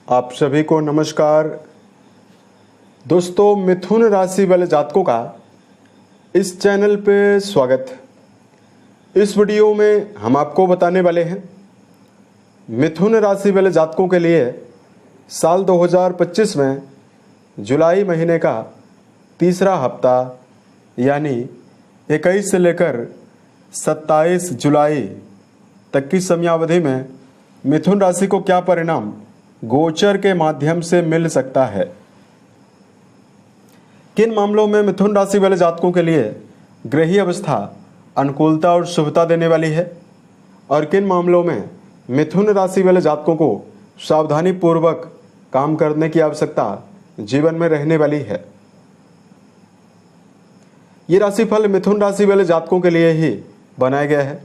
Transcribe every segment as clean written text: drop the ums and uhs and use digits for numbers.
आप सभी को नमस्कार। दोस्तों, मिथुन राशि वाले जातकों का इस चैनल पे स्वागत। इस वीडियो में हम आपको बताने वाले हैं मिथुन राशि वाले जातकों के लिए साल 2025 में जुलाई महीने का तीसरा हफ्ता यानी 21 से लेकर 27 जुलाई तक की समयावधि में मिथुन राशि को क्या परिणाम गोचर के माध्यम से मिल सकता है। किन मामलों में मिथुन राशि वाले जातकों के लिए ग्रही अवस्था अनुकूलता और शुभता देने वाली है और किन मामलों में मिथुन राशि वाले जातकों को सावधानी पूर्वक काम करने की आवश्यकता जीवन में रहने वाली है। ये राशिफल मिथुन राशि वाले जातकों के लिए ही बनाया गया है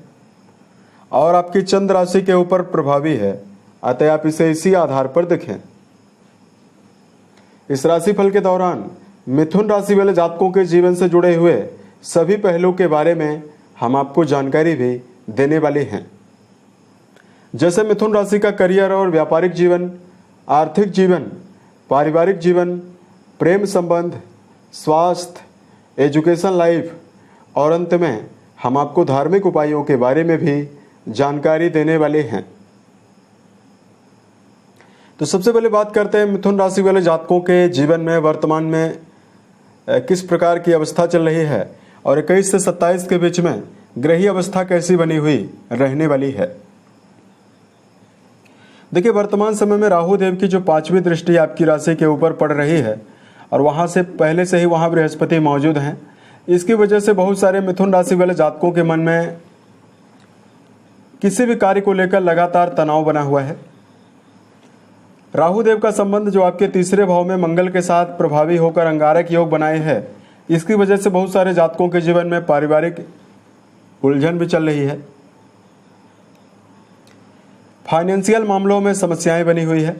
और आपकी चंद्र राशि के ऊपर प्रभावी है, अतः आप इसे इसी आधार पर देखें। इस राशिफल के दौरान मिथुन राशि वाले जातकों के जीवन से जुड़े हुए सभी पहलुओं के बारे में हम आपको जानकारी भी देने वाले हैं, जैसे मिथुन राशि का करियर और व्यापारिक जीवन, आर्थिक जीवन, पारिवारिक जीवन, प्रेम संबंध, स्वास्थ्य, एजुकेशन लाइफ और अंत में हम आपको धार्मिक उपायों के बारे में भी जानकारी देने वाले हैं। तो सबसे पहले बात करते हैं मिथुन राशि वाले जातकों के जीवन में वर्तमान में किस प्रकार की अवस्था चल रही है और 21 से 27 के बीच में ग्रही अवस्था कैसी बनी हुई रहने वाली है। देखिए, वर्तमान समय में राहु देव की जो 5वीं दृष्टि आपकी राशि के ऊपर पड़ रही है और वहां से पहले से ही वहां बृहस्पति मौजूद हैं। इसकी वजह से बहुत सारे मिथुन राशि वाले जातकों के मन में किसी भी कार्य को लेकर लगातार तनाव बना हुआ है। राहु देव का संबंध जो आपके तीसरे भाव में मंगल के साथ प्रभावी होकर अंगारक योग बनाए है, इसकी वजह से बहुत सारे जातकों के जीवन में पारिवारिक उलझन भी चल रही है। फाइनेंशियल मामलों में समस्याएं बनी हुई है।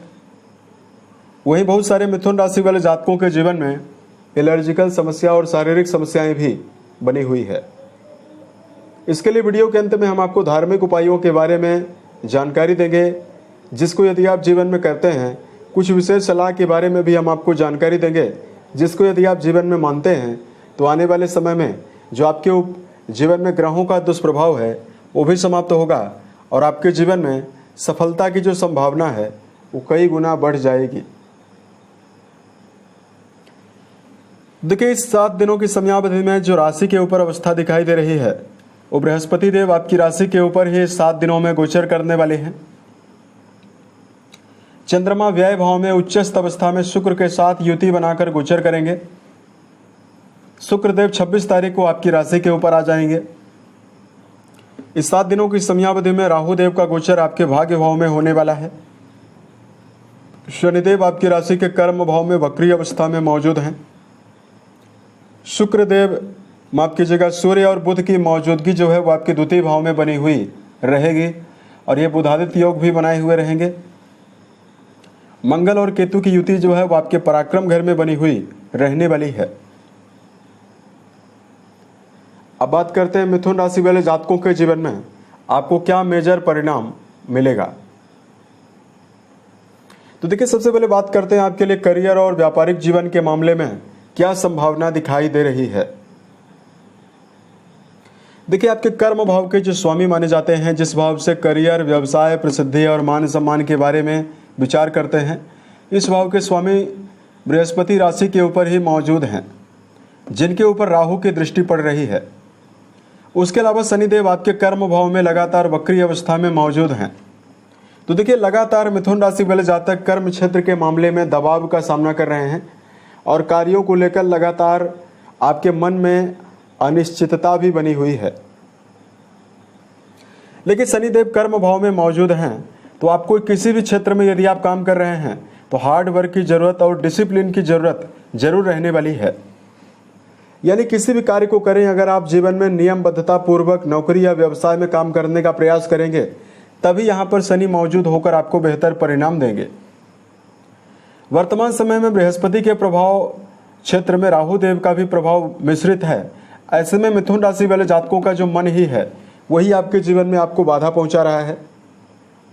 वहीं बहुत सारे मिथुन राशि वाले जातकों के जीवन में एलर्जिकल समस्या और शारीरिक समस्याएं भी बनी हुई है। इसके लिए वीडियो के अंत में हम आपको धार्मिक उपायों के बारे में जानकारी देंगे, जिसको यदि आप जीवन में करते हैं। कुछ विशेष सलाह के बारे में भी हम आपको जानकारी देंगे, जिसको यदि आप जीवन में मानते हैं तो आने वाले समय में जो आपके जीवन में ग्रहों का दुष्प्रभाव है वो भी समाप्त होगा और आपके जीवन में सफलता की जो संभावना है वो कई गुना बढ़ जाएगी। देखिए, इस 7 दिनों की समयावधि में जो राशि के ऊपर अवस्था दिखाई दे रही है वो बृहस्पति देव आपकी राशि के ऊपर ही 7 दिनों में गोचर करने वाले हैं। चंद्रमा व्यय भाव में उच्चस्थ अवस्था में शुक्र के साथ युति बनाकर गोचर करेंगे। शुक्रदेव 26 तारीख को आपकी राशि के ऊपर आ जाएंगे। इस 7 दिनों की समयावधि में राहु देव का गोचर आपके भाग्य भाव में होने वाला है। शनिदेव आपकी राशि के कर्म भाव में वक्री अवस्था में मौजूद हैं। शुक्रदेव माफ कीजिएगा, सूर्य और बुध की मौजूदगी जो है वो आपके द्वितीय भाव में बनी हुई रहेगी और ये बुधादित्य योग भी बनाए हुए रहेंगे। मंगल और केतु की युति जो है वो आपके पराक्रम घर में बनी हुई रहने वाली है। अब बात करते हैं मिथुन राशि वाले जातकों के जीवन में आपको क्या मेजर परिणाम मिलेगा। तो देखिए, सबसे पहले बात करते हैं आपके लिए करियर और व्यापारिक जीवन के मामले में क्या संभावना दिखाई दे रही है। देखिए, आपके कर्म भाव के जो स्वामी माने जाते हैं, जिस भाव से करियर, व्यवसाय, प्रसिद्धि और मान सम्मान के बारे में विचार करते हैं, इस भाव के स्वामी बृहस्पति राशि के ऊपर ही मौजूद हैं, जिनके ऊपर राहु की दृष्टि पड़ रही है। उसके अलावा शनिदेव आपके कर्म भाव में लगातार वक्री अवस्था में मौजूद हैं। तो देखिए, लगातार मिथुन राशि वाले जातक कर्म क्षेत्र के मामले में दबाव का सामना कर रहे हैं और कार्यों को लेकर लगातार आपके मन में अनिश्चितता भी बनी हुई है। लेकिन शनिदेव कर्म भाव में मौजूद हैं तो आपको किसी भी क्षेत्र में यदि आप काम कर रहे हैं तो हार्ड वर्क की जरूरत और डिसिप्लिन की जरूरत जरूर रहने वाली है। यानी किसी भी कार्य को करें, अगर आप जीवन में नियमबद्धता पूर्वक नौकरी या व्यवसाय में काम करने का प्रयास करेंगे, तभी यहाँ पर शनि मौजूद होकर आपको बेहतर परिणाम देंगे। वर्तमान समय में बृहस्पति के प्रभाव क्षेत्र में राहु देव का भी प्रभाव मिश्रित है। ऐसे में मिथुन राशि वाले जातकों का जो मन ही है वही आपके जीवन में आपको बाधा पहुंचा रहा है।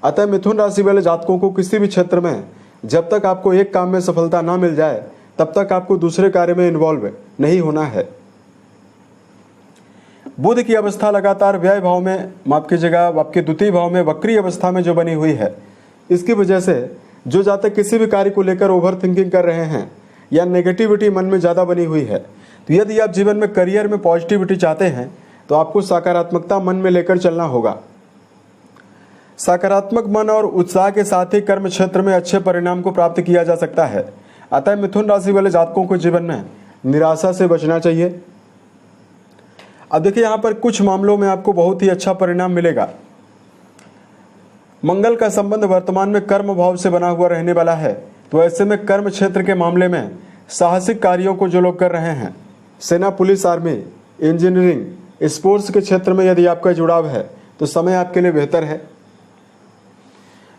अतः मिथुन राशि वाले जातकों को किसी भी क्षेत्र में जब तक आपको एक काम में सफलता ना मिल जाए तब तक आपको दूसरे कार्य में इन्वॉल्व नहीं होना है। बुध की अवस्था लगातार व्यय भाव में, माफ कीजिएगा, आपके द्वितीय भाव में वक्री अवस्था में जो बनी हुई है, इसकी वजह से जो जातक किसी भी कार्य को लेकर ओवर थिंकिंग कर रहे हैं या नेगेटिविटी मन में ज़्यादा बनी हुई है, तो यदि आप जीवन में करियर में पॉजिटिविटी चाहते हैं तो आपको सकारात्मकता मन में लेकर चलना होगा। सकारात्मक मन और उत्साह के साथ ही कर्म क्षेत्र में अच्छे परिणाम को प्राप्त किया जा सकता है। अतः मिथुन राशि वाले जातकों को जीवन में निराशा से बचना चाहिए। अब देखिए, यहाँ पर कुछ मामलों में आपको बहुत ही अच्छा परिणाम मिलेगा। मंगल का संबंध वर्तमान में कर्म भाव से बना हुआ रहने वाला है, तो ऐसे में कर्म क्षेत्र के मामले में साहसिक कार्यों को जो लोग कर रहे हैं, सेना, पुलिस, आर्मी, इंजीनियरिंग, स्पोर्ट्स के क्षेत्र में यदि आपका जुड़ाव है तो समय आपके लिए बेहतर है।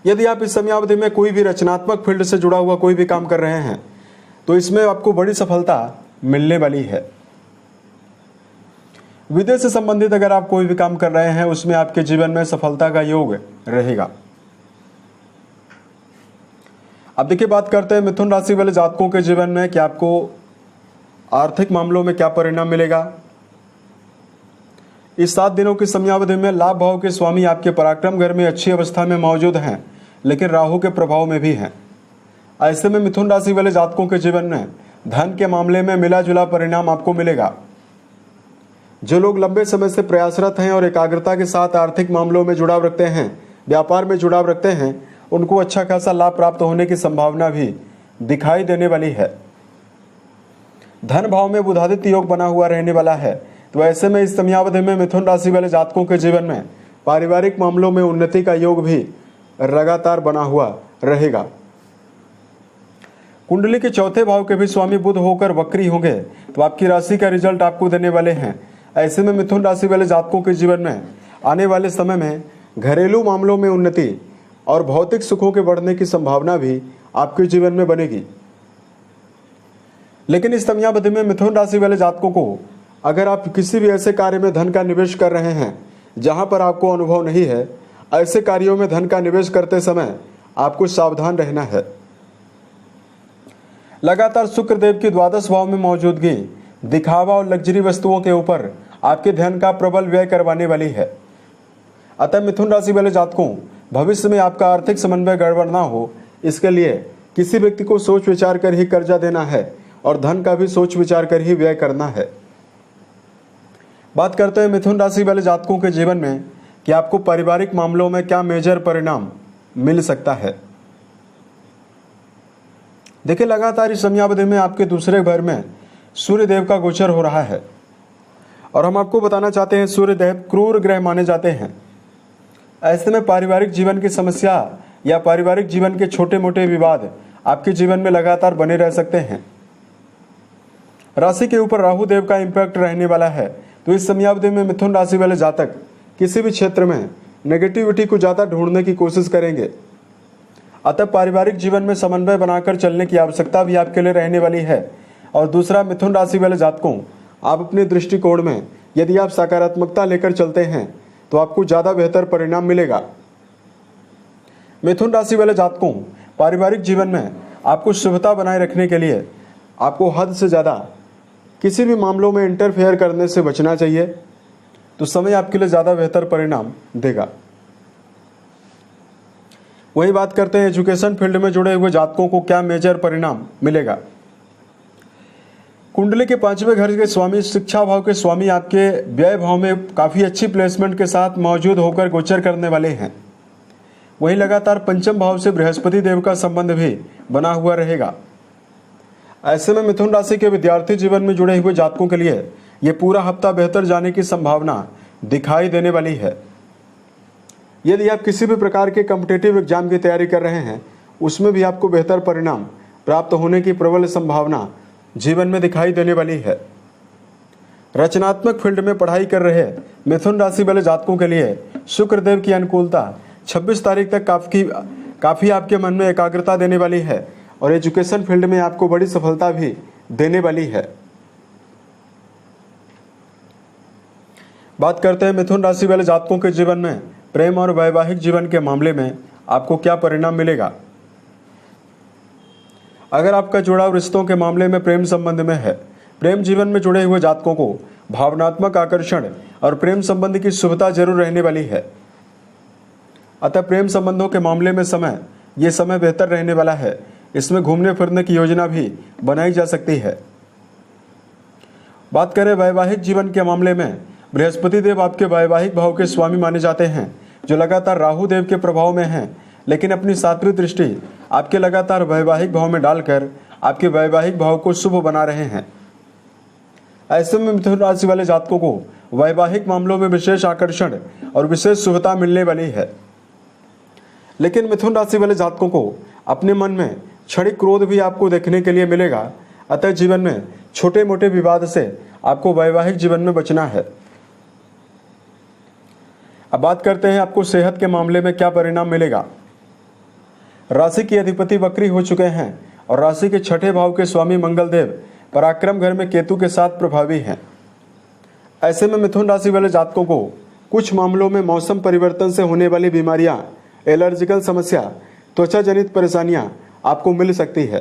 यदि आप इस समयावधि में कोई भी रचनात्मक फील्ड से जुड़ा हुआ कोई भी काम कर रहे हैं तो इसमें आपको बड़ी सफलता मिलने वाली है। विदेश से संबंधित अगर आप कोई भी काम कर रहे हैं उसमें आपके जीवन में सफलता का योग रहेगा। अब देखिए, बात करते हैं मिथुन राशि वाले जातकों के जीवन में कि आपको आर्थिक मामलों में क्या परिणाम मिलेगा। इस 7 दिनों की समयावधि में लाभ भाव के स्वामी आपके पराक्रम घर में अच्छी अवस्था में मौजूद हैं, लेकिन राहु के प्रभाव में भी हैं। ऐसे में मिथुन राशि वाले जातकों के जीवन में धन के मामले में मिला जुला परिणाम आपको मिलेगा। जो लोग लंबे समय से प्रयासरत हैं और एकाग्रता के साथ आर्थिक मामलों में जुड़ाव रखते हैं, व्यापार में जुड़ाव रखते हैं, उनको अच्छा खासा लाभ प्राप्त होने की संभावना भी दिखाई देने वाली है। धन भाव में बुधादित्य योग बना हुआ रहने वाला है, तो ऐसे में इस समयावधि में मिथुन राशि वाले जातकों के जीवन में पारिवारिक मामलों में उन्नति का योग भी लगातार बना हुआ रहेगा। कुंडली के चौथे भाव के भी स्वामी बुध होकर वक्री होंगे, तो आपकी राशि का रिजल्ट आपको देने वाले हैं। ऐसे में मिथुन राशि वाले जातकों के जीवन में आने वाले समय में घरेलू मामलों में उन्नति और भौतिक सुखों के बढ़ने की संभावना भी आपके जीवन में बनेगी। लेकिन इस समयावधि में मिथुन राशि वाले जातकों को अगर आप किसी भी ऐसे कार्य में धन का निवेश कर रहे हैं जहां पर आपको अनुभव नहीं है, ऐसे कार्यों में धन का निवेश करते समय आपको सावधान रहना है। लगातार शुक्र देव की द्वादश भाव में मौजूदगी दिखावा और लग्जरी वस्तुओं के ऊपर आपके ध्यान का प्रबल व्यय करवाने वाली है। अतः मिथुन राशि वाले जातकों, भविष्य में आपका आर्थिक समन्वय गड़बड़ ना हो, इसके लिए किसी व्यक्ति को सोच विचार कर ही कर्जा देना है और धन का भी सोच विचार कर ही व्यय करना है। बात करते हैं मिथुन राशि वाले जातकों के जीवन में कि आपको पारिवारिक मामलों में क्या मेजर परिणाम मिल सकता है। देखिए, लगातार इस समयावधि में आपके दूसरे घर में सूर्य देव का गोचर हो रहा है और हम आपको बताना चाहते हैं सूर्य देव क्रूर ग्रह माने जाते हैं। ऐसे में पारिवारिक जीवन की समस्या या पारिवारिक जीवन के छोटे मोटे विवाद आपके जीवन में लगातार बने रह सकते हैं। राशि के ऊपर राहु देव का इम्पैक्ट रहने वाला है, तो इस समयावधि में मिथुन राशि वाले जातक किसी भी क्षेत्र में नेगेटिविटी को ज़्यादा ढूंढने की कोशिश करेंगे। अतः पारिवारिक जीवन में समन्वय बनाकर चलने की आवश्यकता भी आपके लिए रहने वाली है। और दूसरा, मिथुन राशि वाले जातकों, आप अपने दृष्टिकोण में यदि आप सकारात्मकता लेकर चलते हैं तो आपको ज़्यादा बेहतर परिणाम मिलेगा। मिथुन राशि वाले जातकों, पारिवारिक जीवन में आपको शुभता बनाए रखने के लिए आपको हद से ज़्यादा किसी भी मामलों में इंटरफेयर करने से बचना चाहिए, तो समय आपके लिए ज़्यादा बेहतर परिणाम देगा। वही बात करते हैं एजुकेशन फील्ड में जुड़े हुए जातकों को क्या मेजर परिणाम मिलेगा। कुंडली के 5वें घर के स्वामी, शिक्षा भाव के स्वामी आपके व्यय भाव में काफ़ी अच्छी प्लेसमेंट के साथ मौजूद होकर गोचर करने वाले हैं। वहीं लगातार पंचम भाव से बृहस्पति देव का संबंध भी बना हुआ रहेगा। ऐसे में मिथुन राशि के विद्यार्थी जीवन में जुड़े हुए जातकों के लिए ये पूरा हफ्ता बेहतर जाने की संभावना दिखाई देने वाली है। यदि आप किसी भी प्रकार के कॉम्पिटिटिव एग्जाम की तैयारी कर रहे हैं, उसमें भी आपको बेहतर परिणाम प्राप्त होने की प्रबल संभावना जीवन में दिखाई देने वाली है। रचनात्मक फील्ड में पढ़ाई कर रहे मिथुन राशि वाले जातकों के लिए शुक्रदेव की अनुकूलता 26 तारीख तक काफ़ी आपके मन में एकाग्रता देने वाली है और एजुकेशन फील्ड में आपको बड़ी सफलता भी देने वाली है। बात करते हैं मिथुन राशि वाले जातकों के जीवन में प्रेम और वैवाहिक जीवन के मामले में आपको क्या परिणाम मिलेगा। अगर आपका जुड़ाव रिश्तों के मामले में प्रेम संबंध में है, प्रेम जीवन में जुड़े हुए जातकों को भावनात्मक आकर्षण और प्रेम संबंध की शुभता जरूर रहने वाली है। अतः प्रेम संबंधों के मामले में ये समय बेहतर रहने वाला है। इसमें घूमने फिरने की योजना भी बनाई जा सकती है। बात करें वैवाहिक जीवन के मामले में, बृहस्पति देव आपके वैवाहिक भाव के स्वामी माने जाते हैं, जो लगातार राहु देव के प्रभाव में हैं, लेकिन अपनी सात्विक दृष्टि आपके लगातार वैवाहिक भाव में डालकर आपके वैवाहिक भाव को शुभ बना रहे हैं। ऐसे में मिथुन राशि वाले जातकों को वैवाहिक मामलों में विशेष आकर्षण और विशेष शुभता मिलने वाली है। लेकिन मिथुन राशि वाले जातकों को अपने मन में क्षणिक क्रोध भी आपको देखने के लिए मिलेगा। अतः जीवन में छोटे मोटे विवाद से आपको वैवाहिक जीवन में बचना है। अब बात करते हैं आपको सेहत के मामले में क्या परिणाम मिलेगा। राशि के अधिपति वक्री हो चुके हैं और राशि के छठे भाव के स्वामी मंगल देव पराक्रम घर में केतु के साथ प्रभावी हैं। ऐसे में मिथुन राशि वाले जातकों को कुछ मामलों में मौसम परिवर्तन से होने वाली बीमारियां, एलर्जिकल समस्या, त्वचा जनित परेशानियां आपको मिल सकती है।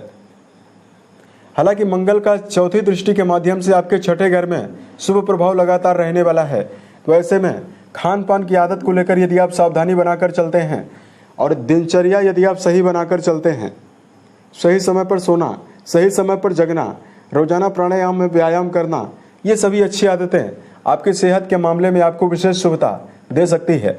हालांकि मंगल का चौथी दृष्टि के माध्यम से आपके छठे घर में शुभ प्रभाव लगातार रहने वाला है। तो ऐसे में खान पान की आदत को लेकर यदि आप सावधानी बनाकर चलते हैं और दिनचर्या यदि आप सही बनाकर चलते हैं, सही समय पर सोना, सही समय पर जगना, रोजाना प्राणायाम में व्यायाम करना, ये सभी अच्छी आदतें आपकी सेहत के मामले में आपको विशेष शुभता दे सकती है।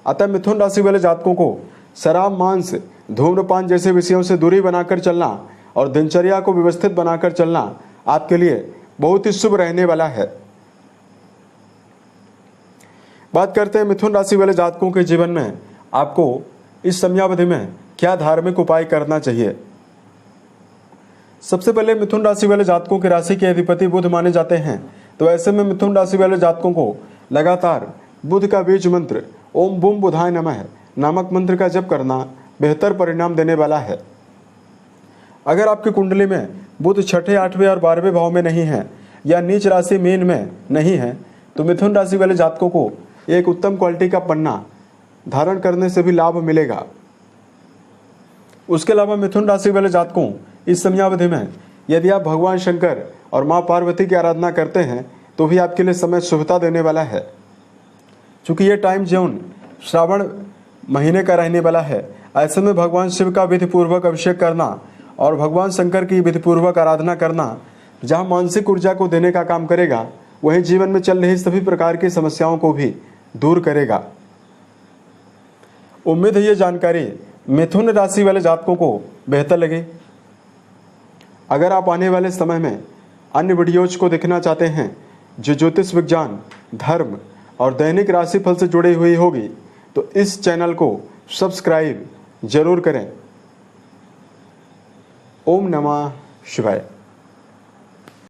अतः मिथुन राशि वाले जातकों को शराब, मांस, धूम्रपान जैसे विषयों से दूरी बनाकर चलना और दिनचर्या को व्यवस्थित बनाकर चलना आपके लिए बहुत ही शुभ रहने वाला है। बात करते हैं मिथुन राशि वाले जातकों के जीवन में आपको इस समयावधि में क्या धार्मिक उपाय करना चाहिए। सबसे पहले मिथुन राशि वाले जातकों के राशि के अधिपति बुध माने जाते हैं। तो ऐसे में मिथुन राशि वाले जातकों को लगातार बुध का बीज मंत्र ओम बूम बुधाय नमः नामक मंत्र का जप करना बेहतर परिणाम देने वाला है। अगर आपकी कुंडली में बुध छठे, 8वें और 12वें भाव में नहीं है या नीच राशि मीन में नहीं है, तो मिथुन राशि वाले जातकों को एक उत्तम क्वालिटी का पन्ना धारण करने से भी लाभ मिलेगा। उसके अलावा मिथुन राशि वाले जातकों इस समयावधि में यदि आप भगवान शंकर और माँ पार्वती की आराधना करते हैं तो भी आपके लिए समय शुभता देने वाला है। चूँकि ये टाइम जोन श्रावण महीने का रहने वाला है, ऐसे में भगवान शिव का विधिपूर्वक अभिषेक करना और भगवान शंकर की विधिपूर्वक आराधना करना जहाँ मानसिक ऊर्जा को देने का काम करेगा, वहीं जीवन में चल रही सभी प्रकार की समस्याओं को भी दूर करेगा। उम्मीद है ये जानकारी मिथुन राशि वाले जातकों को बेहतर लगे। अगर आप आने वाले समय में अन्य वीडियोज को देखना चाहते हैं जो ज्योतिष विज्ञान, धर्म और दैनिक राशिफल से जुड़ी हुई होगी, तो इस चैनल को सब्सक्राइब जरूर करें। ओम नमः शिवाय।